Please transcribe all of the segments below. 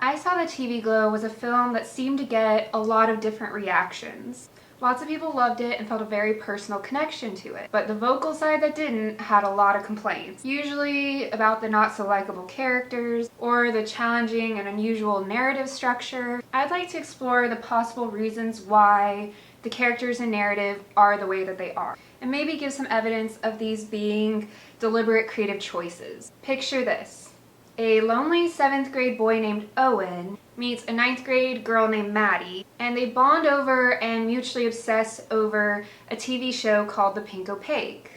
I Saw the TV Glow was a film that seemed to get a lot of different reactions. Lots of people loved it and felt a very personal connection to it, but the vocal side that didn't had a lot of complaints, usually about the not so likable characters or the challenging and unusual narrative structure. I'd like to explore the possible reasons why the characters and narrative are the way that they are, and maybe give some evidence of these being deliberate creative choices. Picture this. A lonely 7th grade boy named Owen meets a 9th grade girl named Maddie, and they bond over and mutually obsess over a TV show called The Pink Opaque.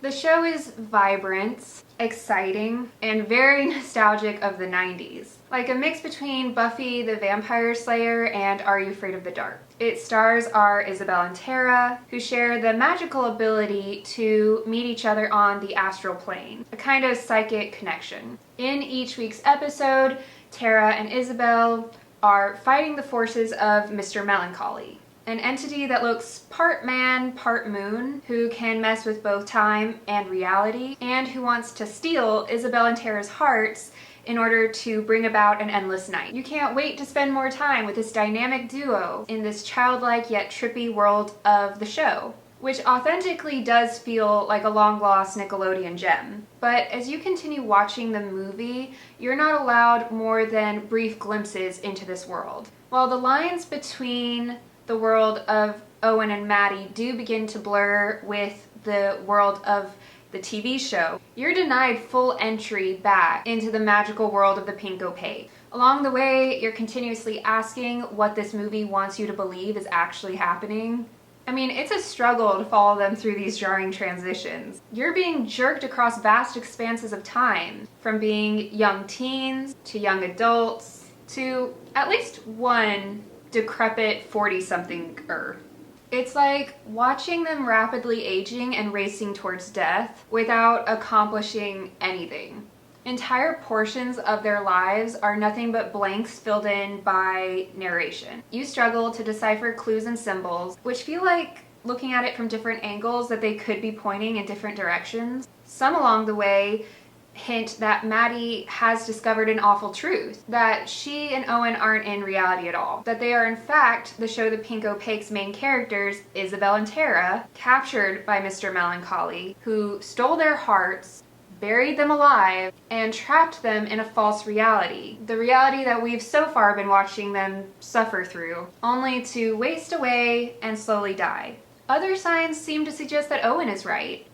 The show is vibrant, exciting, and very nostalgic of the 90s, like a mix between Buffy the Vampire Slayer and Are You Afraid of the Dark? Its stars are Isabel and Tara, who share the magical ability to meet each other on the astral plane, a kind of psychic connection. In each week's episode, Tara and Isabel are fighting the forces of Mr. Melancholy, an entity that looks part man, part moon, who can mess with both time and reality, and who wants to steal Isabel and Tara's hearts in order to bring about an endless night. You can't wait to spend more time with this dynamic duo in this childlike yet trippy world of the show, which authentically does feel like a long-lost Nickelodeon gem. But as you continue watching the movie, you're not allowed more than brief glimpses into this world. While the lines between the world of Owen and Maddie do begin to blur with the world of the TV show, you're denied full entry back into the magical world of the Pink Opaque. Along the way, you're continuously asking what this movie wants you to believe is actually happening. I mean, it's a struggle to follow them through these jarring transitions. You're being jerked across vast expanses of time, from being young teens to young adults to at least one decrepit 40-something-er. It's like watching them rapidly aging and racing towards death without accomplishing anything. Entire portions of their lives are nothing but blanks filled in by narration. You struggle to decipher clues and symbols, which feel like, looking at it from different angles, that they could be pointing in different directions. Some along the way hint that Maddie has discovered an awful truth, that she and Owen aren't in reality at all, that they are in fact the show The Pink Opaque's main characters, Isabel and Tara, captured by Mr. Melancholy, who stole their hearts, buried them alive, and trapped them in a false reality. The reality that we've so far been watching them suffer through, only to waste away and slowly die. Other signs seem to suggest that Owen is right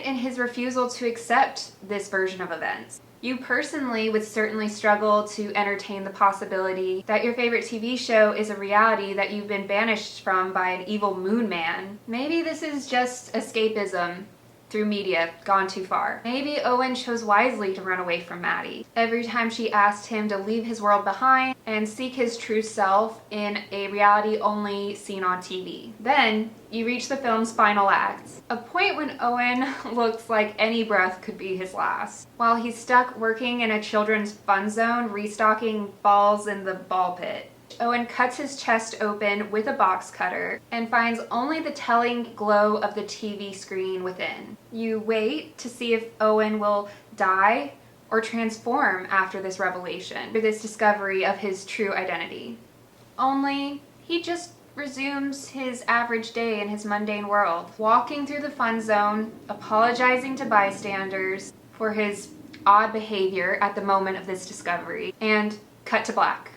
in his refusal to accept this version of events. You personally would certainly struggle to entertain the possibility that your favorite TV show is a reality that you've been banished from by an evil moon man. Maybe this is just escapism through media gone too far. Maybe Owen chose wisely to run away from Maddie every time she asked him to leave his world behind and seek his true self in a reality only seen on TV. Then you reach the film's final act, a point when Owen looks like any breath could be his last, while he's stuck working in a children's fun zone restocking balls in the ball pit. Owen cuts his chest open with a box cutter and finds only the telling glow of the TV screen within. You wait to see if Owen will die or transform after this revelation, or this discovery of his true identity. Only he just resumes his average day in his mundane world, walking through the fun zone, apologizing to bystanders for his odd behavior at the moment of this discovery, and cut to black.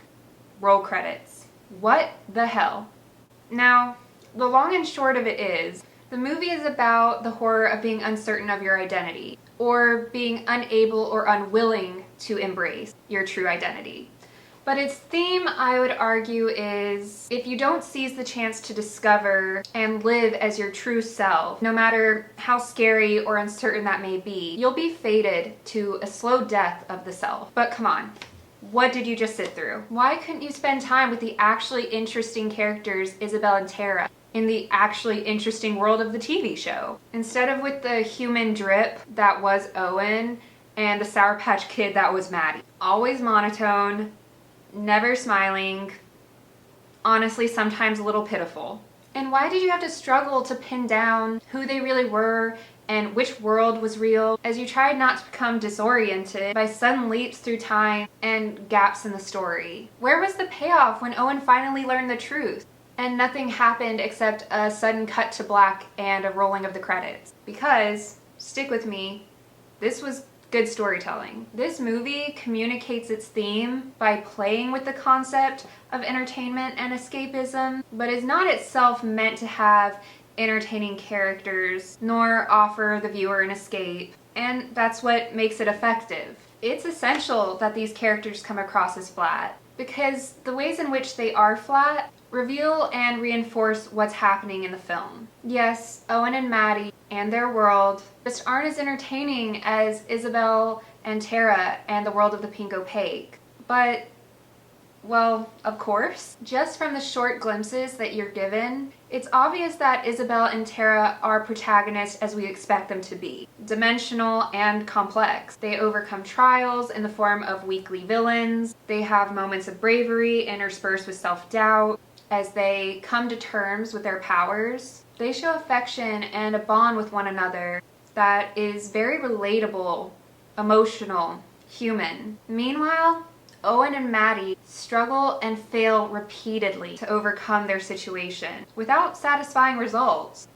Roll credits. What the hell? Now, the long and short of it is, the movie is about the horror of being uncertain of your identity, or being unable or unwilling to embrace your true identity. But its theme, I would argue, is if you don't seize the chance to discover and live as your true self, no matter how scary or uncertain that may be, you'll be fated to a slow death of the self. But come on. What did you just sit through? Why couldn't you spend time with the actually interesting characters, Isabel and Tara, in the actually interesting world of the TV show, instead of with the human drip that was Owen and the Sour Patch Kid that was Maddie? Always monotone, never smiling, honestly sometimes a little pitiful. And why did you have to struggle to pin down who they really were and which world was real, as you tried not to become disoriented by sudden leaps through time and gaps in the story. Where was the payoff when Owen finally learned the truth? And nothing happened except a sudden cut to black and a rolling of the credits. Because, stick with me, this was good storytelling. This movie communicates its theme by playing with the concept of entertainment and escapism, but is not itself meant to have entertaining characters, nor offer the viewer an escape, and that's what makes it effective. It's essential that these characters come across as flat, because the ways in which they are flat reveal and reinforce what's happening in the film. Yes, Owen and Maddie and their world just aren't as entertaining as Isabel and Tara and the world of the Pink Opaque. But, well, of course, just from the short glimpses that you're given, it's obvious that Isabel and Tara are protagonists as we expect them to be. Dimensional and complex. They overcome trials in the form of weakly villains. They have moments of bravery interspersed with self-doubt. As they come to terms with their powers, they show affection and a bond with one another that is very relatable, emotional, human. Meanwhile, Owen and Maddie struggle and fail repeatedly to overcome their situation without satisfying results.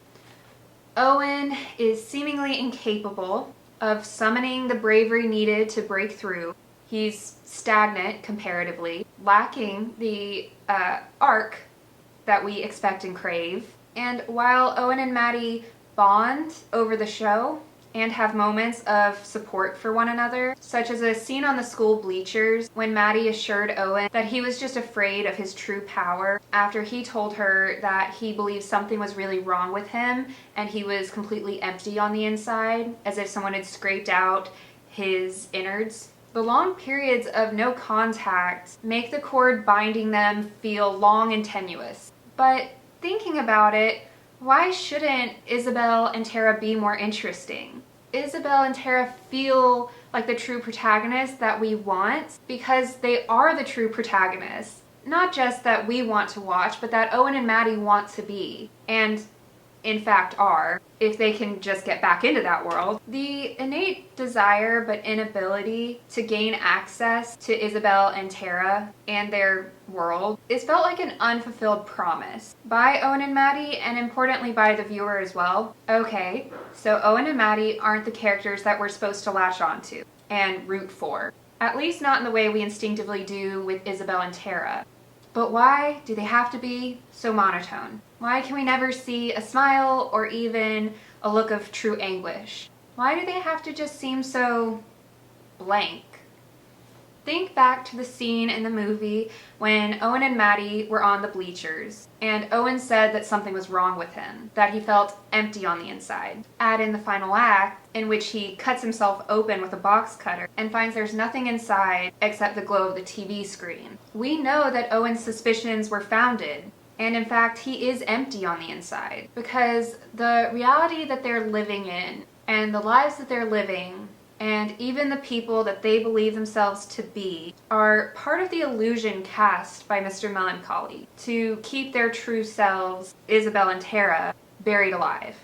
Owen is seemingly incapable of summoning the bravery needed to break through. He's stagnant comparatively, lacking the arc that we expect and crave. And while Owen and Maddie bond over the show and have moments of support for one another, such as a scene on the school bleachers when Maddie assured Owen that he was just afraid of his true power after he told her that he believed something was really wrong with him and he was completely empty on the inside, as if someone had scraped out his innards. The long periods of no contact make the cord binding them feel long and tenuous. But thinking about it, why shouldn't Isabel and Tara be more interesting? Isabel and Tara feel like the true protagonists that we want because they are the true protagonists. Not just that we want to watch, but that Owen and Maddie want to be. And in fact are, if they can just get back into that world. The innate desire but inability to gain access to Isabel and Tara and their world is felt like an unfulfilled promise by Owen and Maddie, and importantly by the viewer as well. Okay, so Owen and Maddie aren't the characters that we're supposed to latch onto and root for. At least not in the way we instinctively do with Isabel and Tara. But why do they have to be so monotone? Why can we never see a smile or even a look of true anguish? Why do they have to just seem so blank? Think back to the scene in the movie when Owen and Maddie were on the bleachers, and Owen said that something was wrong with him, that he felt empty on the inside. Add in the final act, in which he cuts himself open with a box cutter and finds there's nothing inside except the glow of the TV screen. We know that Owen's suspicions were founded, and in fact, he is empty on the inside, because the reality that they're living in and the lives that they're living and even the people that they believe themselves to be are part of the illusion cast by Mr. Melancholy to keep their true selves, Isabel and Tara, buried alive.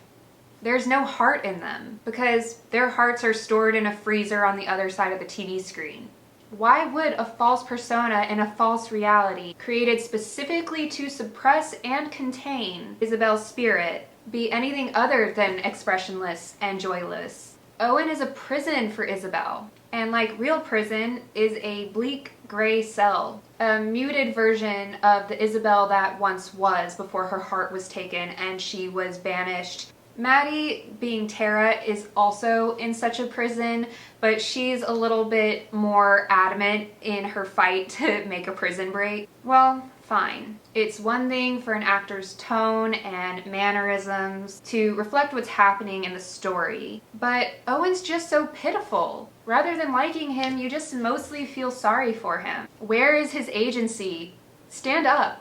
There's no heart in them because their hearts are stored in a freezer on the other side of the TV screen. Why would a false persona in a false reality created specifically to suppress and contain Isabel's spirit be anything other than expressionless and joyless? Owen is a prison for Isabel, and like real prison is a bleak gray cell, a muted version of the Isabel that once was before her heart was taken and she was banished. Maddie, being Tara, is also in such a prison, but she's a little bit more adamant in her fight to make a prison break. Well, fine. It's one thing for an actor's tone and mannerisms to reflect what's happening in the story, but Owen's just so pitiful. Rather than liking him, you just mostly feel sorry for him. Where is his agency? Stand up.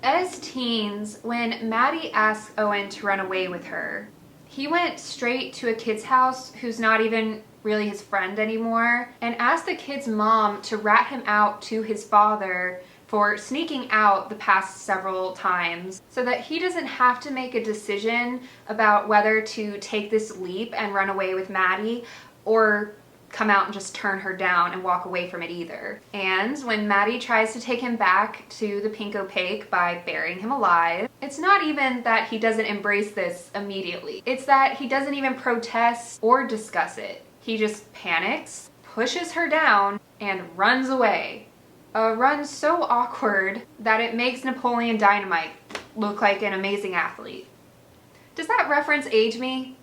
As teens, when Maddie asked Owen to run away with her, he went straight to a kid's house who's not even really his friend anymore and asked the kid's mom to rat him out to his father for sneaking out the past several times so that he doesn't have to make a decision about whether to take this leap and run away with Maddie or come out and just turn her down and walk away from it either. And when Maddie tries to take him back to the Pink Opaque by burying him alive, it's not even that he doesn't embrace this immediately. It's that he doesn't even protest or discuss it. He just panics, pushes her down, and runs away. A run so awkward that it makes Napoleon Dynamite look like an amazing athlete. Does that reference age me?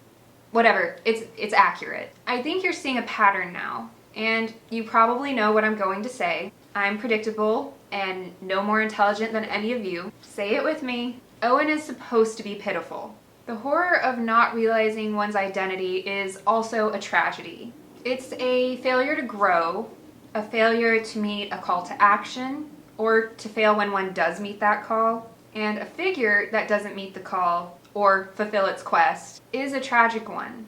Whatever, it's accurate. I think you're seeing a pattern now, and you probably know what I'm going to say. I'm predictable and no more intelligent than any of you. Say it with me. Owen is supposed to be pitiful. The horror of not realizing one's identity is also a tragedy. It's a failure to grow, a failure to meet a call to action, or to fail when one does meet that call, and a figure that doesn't meet the call or fulfill its quest is a tragic one.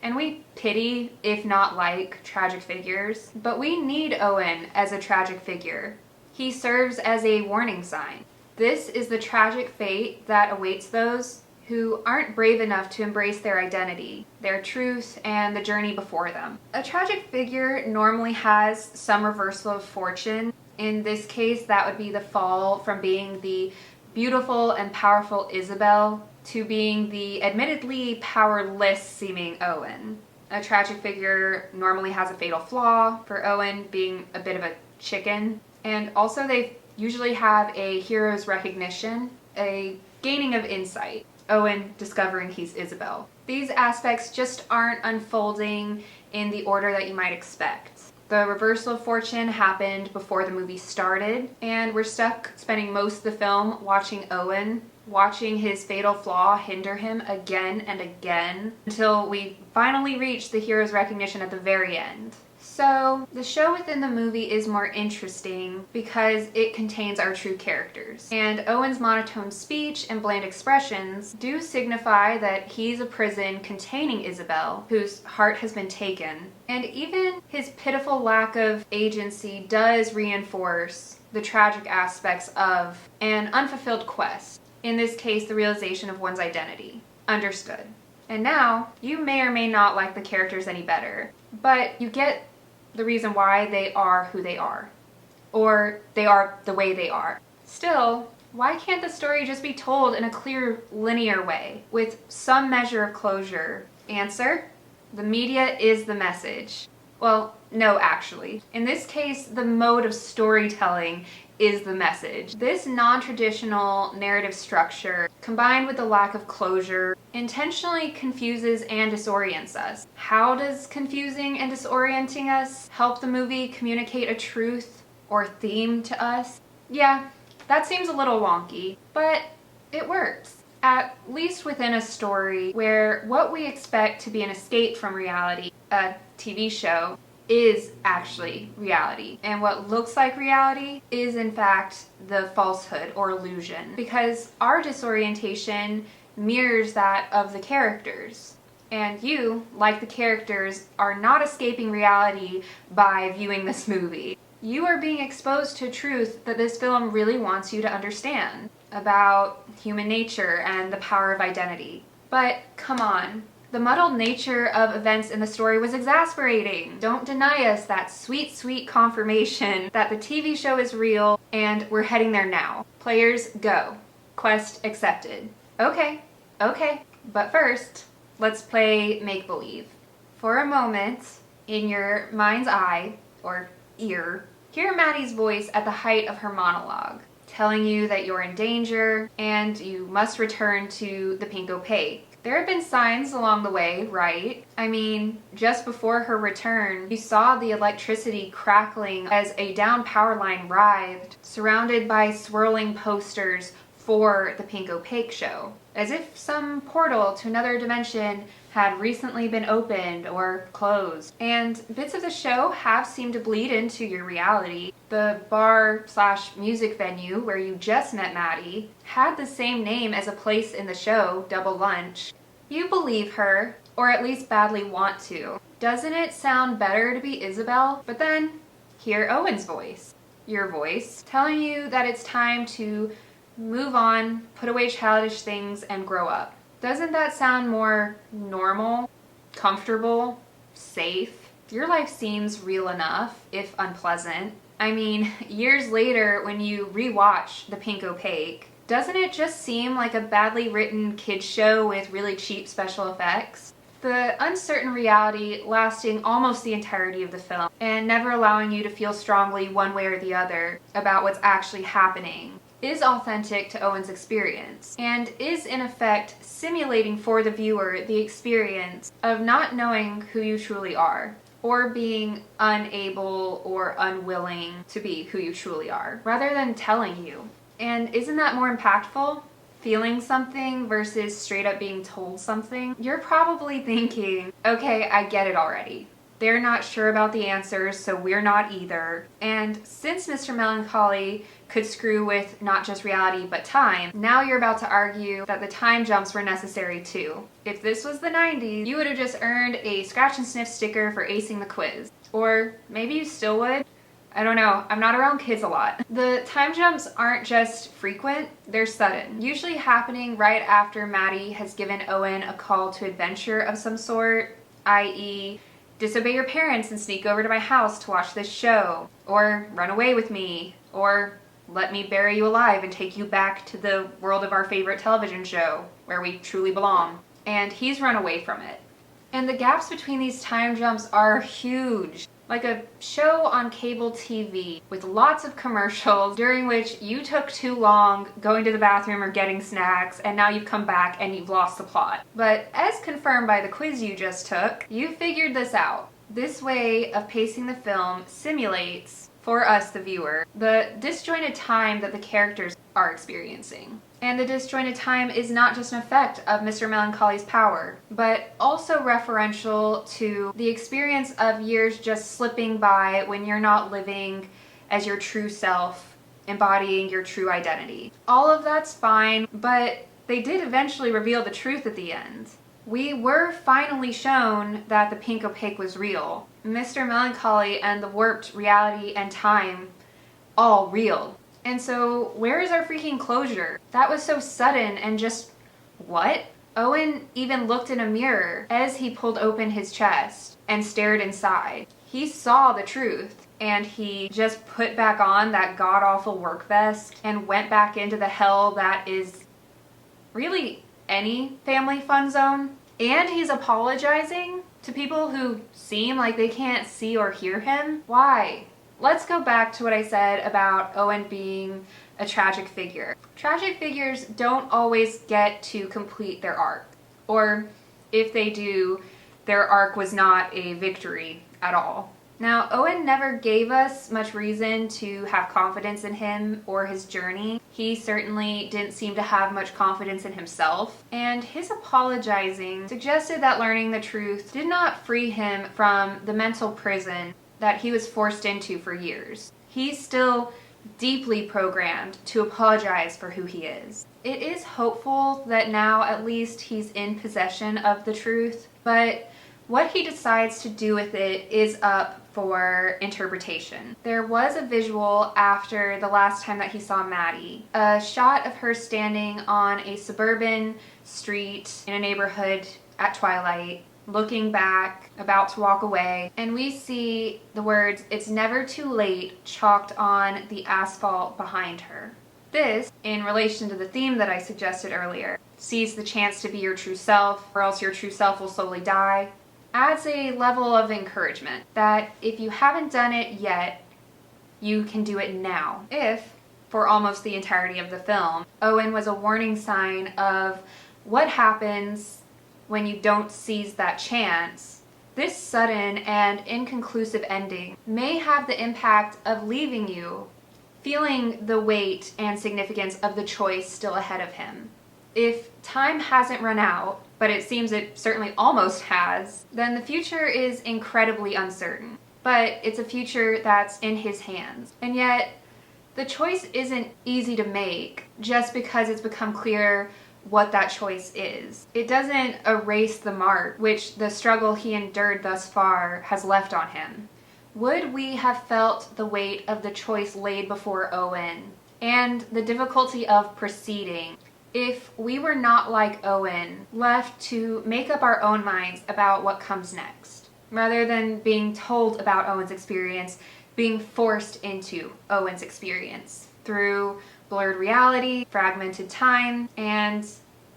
And we pity, if not like, tragic figures, but we need Owen as a tragic figure. He serves as a warning sign. This is the tragic fate that awaits those who aren't brave enough to embrace their identity, their truth, and the journey before them. A tragic figure normally has some reversal of fortune. In this case, that would be the fall from being the beautiful and powerful Isabel to being the admittedly powerless seeming Owen. A tragic figure normally has a fatal flaw, for Owen being a bit of a chicken, and also they usually have a hero's recognition, a gaining of insight. Owen discovering he's Isabel. These aspects just aren't unfolding in the order that you might expect. The reversal of fortune happened before the movie started, and we're stuck spending most of the film watching Owen, watching his fatal flaw hinder him again and again, until we finally reach the hero's recognition at the very end. So, the show within the movie is more interesting because it contains our true characters. And Owen's monotone speech and bland expressions do signify that he's a prison containing Isabel, whose heart has been taken. And even his pitiful lack of agency does reinforce the tragic aspects of an unfulfilled quest. In this case, the realization of one's identity. Understood. And now, you may or may not like the characters any better, but you get the reason why they are who they are, or they are the way they are. Still, why can't the story just be told in a clear, linear way, with some measure of closure? Answer: the media is the message. Well, no, actually. In this case, the mode of storytelling is the message. This non-traditional narrative structure, combined with the lack of closure, intentionally confuses and disorients us. How does confusing and disorienting us help the movie communicate a truth or theme to us? Yeah, that seems a little wonky, but it works. At least within a story where what we expect to be an escape from reality, a TV show, is actually reality. And what looks like reality is in fact the falsehood or illusion, because our disorientation mirrors that of the characters. And you, like the characters, are not escaping reality by viewing this movie. You are being exposed to truth that this film really wants you to understand about human nature and the power of identity. But come on. The muddled nature of events in the story was exasperating. Don't deny us that sweet, sweet confirmation that the TV show is real and we're heading there now. Players, go. Quest accepted. Okay, but first, let's play make-believe. For a moment, in your mind's eye, or ear, hear Maddie's voice at the height of her monologue, telling you that you're in danger and you must return to the Pink Opaque. There have been signs along the way, right? I mean, just before her return, you saw the electricity crackling as a down power line writhed, surrounded by swirling posters for the Pink Opaque show, as if some portal to another dimension had recently been opened or closed. And bits of the show have seemed to bleed into your reality. The bar/music venue where you just met Maddie had the same name as a place in the show, Double Lunch. You believe her, or at least badly want to. Doesn't it sound better to be Isabel? But then, hear Owen's voice. your voice, telling you that it's time to move on, put away childish things, and grow up. Doesn't that sound more normal, comfortable, safe? Your life seems real enough, if unpleasant. I mean, years later, when you rewatch The Pink Opaque, doesn't it just seem like a badly written kids show with really cheap special effects? The uncertain reality lasting almost the entirety of the film, and never allowing you to feel strongly one way or the other about what's actually happening, is authentic to Owen's experience, and is in effect simulating for the viewer the experience of not knowing who you truly are, or being unable or unwilling to be who you truly are, rather than telling you. And isn't that more impactful? Feeling something versus straight up being told something? You're probably thinking, okay, I get it already. They're not sure about the answers, so we're not either. And since Mr. Melancholy could screw with not just reality but time, now you're about to argue that the time jumps were necessary too. If this was the 90s, you would have just earned a scratch and sniff sticker for acing the quiz. Or maybe you still would. I don't know, I'm not around kids a lot. The time jumps aren't just frequent, they're sudden. Usually happening right after Maddie has given Owen a call to adventure of some sort, i.e., disobey your parents and sneak over to my house to watch this show, or run away with me, or let me bury you alive and take you back to the world of our favorite television show, where we truly belong. And he's run away from it. And the gaps between these time jumps are huge. Like a show on cable TV with lots of commercials during which you took too long going to the bathroom or getting snacks, and now you've come back and you've lost the plot. But as confirmed by the quiz you just took, you figured this out. This way of pacing the film simulates, for us the viewer, the disjointed time that the characters are experiencing. And the disjointed time is not just an effect of Mr. Melancholy's power, but also referential to the experience of years just slipping by when you're not living as your true self, embodying your true identity. All of that's fine, but they did eventually reveal the truth at the end. We were finally shown that the Pink Opaque was real. Mr. Melancholy and the warped reality and time, all real. And so, where is our freaking closure? That was so sudden and just, what? Owen even looked in a mirror as he pulled open his chest and stared inside. He saw the truth, and he just put back on that god-awful work vest and went back into the hell that is really any family fun zone. And he's apologizing to people who seem like they can't see or hear him. Why? Let's go back to what I said about Owen being a tragic figure. Tragic figures don't always get to complete their arc. Or if they do, their arc was not a victory at all. Now, Owen never gave us much reason to have confidence in him or his journey. He certainly didn't seem to have much confidence in himself. And his apologizing suggested that learning the truth did not free him from the mental prison that he was forced into for years. He's still deeply programmed to apologize for who he is. It is hopeful that now at least he's in possession of the truth, but what he decides to do with it is up for interpretation. There was a visual after the last time that he saw Maddie, a shot of her standing on a suburban street in a neighborhood at twilight, looking back, about to walk away, and we see the words, "It's never too late," chalked on the asphalt behind her. This, in relation to the theme that I suggested earlier, seize the chance to be your true self, or else your true self will slowly die, adds a level of encouragement that if you haven't done it yet, you can do it now. If, for almost the entirety of the film, Owen was a warning sign of what happens when you don't seize that chance, this sudden and inconclusive ending may have the impact of leaving you feeling the weight and significance of the choice still ahead of him. If time hasn't run out, but it seems it certainly almost has, then the future is incredibly uncertain. But it's a future that's in his hands. And yet, the choice isn't easy to make just because it's become clear what that choice is. It doesn't erase the mark which the struggle he endured thus far has left on him. Would we have felt the weight of the choice laid before Owen and the difficulty of proceeding if we were not like Owen, left to make up our own minds about what comes next, rather than being told about Owen's experience, being forced into Owen's experience through blurred reality, fragmented time, and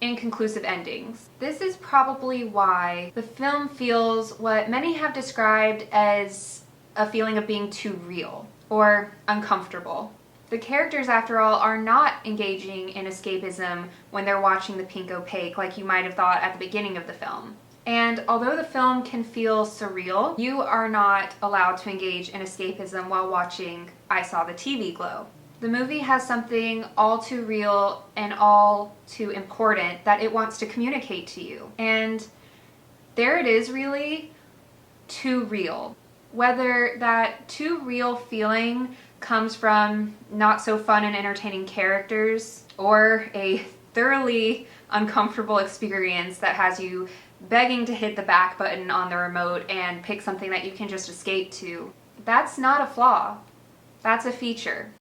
inconclusive endings? This is probably why the film feels what many have described as a feeling of being too real or uncomfortable. The characters, after all, are not engaging in escapism when they're watching The Pink Opaque like you might have thought at the beginning of the film. And although the film can feel surreal, you are not allowed to engage in escapism while watching I Saw the TV Glow. The movie has something all too real and all too important that it wants to communicate to you. And there it is, really, too real. Whether that too real feeling comes from not so fun and entertaining characters or a thoroughly uncomfortable experience that has you begging to hit the back button on the remote and pick something that you can just escape to, that's not a flaw. That's a feature.